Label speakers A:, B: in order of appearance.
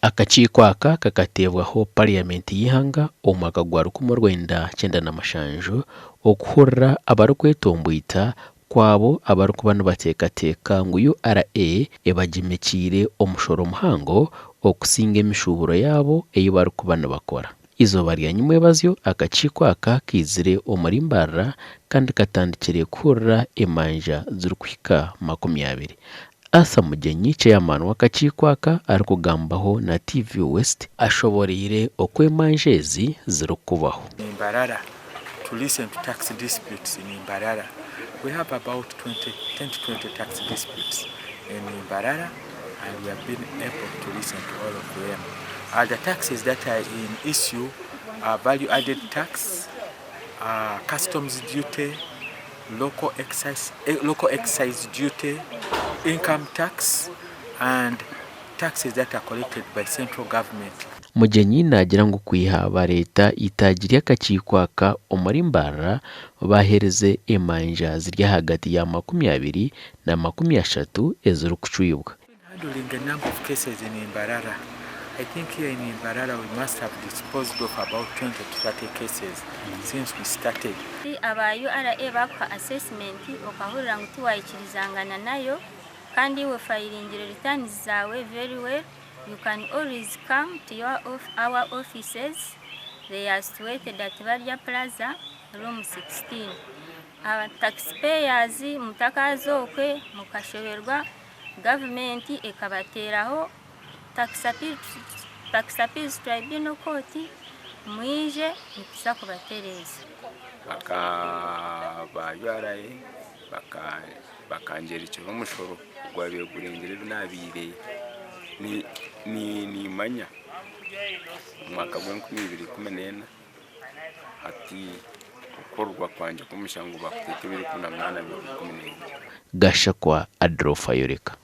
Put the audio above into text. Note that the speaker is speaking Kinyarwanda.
A: Akakiiko aka kakatebwaho Parliament y'ihanga omwaka gwa 1997 okuhurira abarikwetomboita kwabo abarikuba nibateekateeka ngu URA ebagimekire omushoro muhango okusinga emishuuburo yabo ei barikuba nibakora. Izooba rya nyamwebazyo akakiiko aka kiizire omuri Mbarara kandi katandikire kuhurira emanja zirikuhika 20. Asa Mugenyi chairman w'akakiiko aka arikugambaho na TV West ashoboreire okwemanja ezi zirikubaho.
B: Mbarara, to listen to tax disputes in Mbarara. We have about 10 to 20 tax disputes in Mbarara, and we have been able to listen to all of them. The taxes that are in issue are value-added tax, customs duty, local excise duty, income tax, and taxes that are collected by central government.
A: Mugenyi nagira ngu kwihaba leta itagiri akakiiko aka omuri Mbarara bahereze emanja ziri hagati ya 20 na 30 ezirikucwibwa.
B: Handling a number of cases in Mbarara. I think here in Mbarara we must have disposed of about 20 to 30 cases since we started.
C: Abayo RA bakwa assessment okahurira ngu tiwayikirizangana nayo kandi we filing returns zawe very well. You can always come to our offices. They are situated at Valia Plaza, room 16. Our taxpayers mutakazo okwe mukashoberwa government ekabateraho Tax Appeal Tribunal court mwije nikisa kubatereza
D: bakabayaraye bakangera icyo mushoro gwabiye kurengera binabire ni manya mwaka wa 2014 ati ukorwa kwanje kumushango bakutete biri kuna mwana 2014
A: Gashakwa Adolphe Yoreka.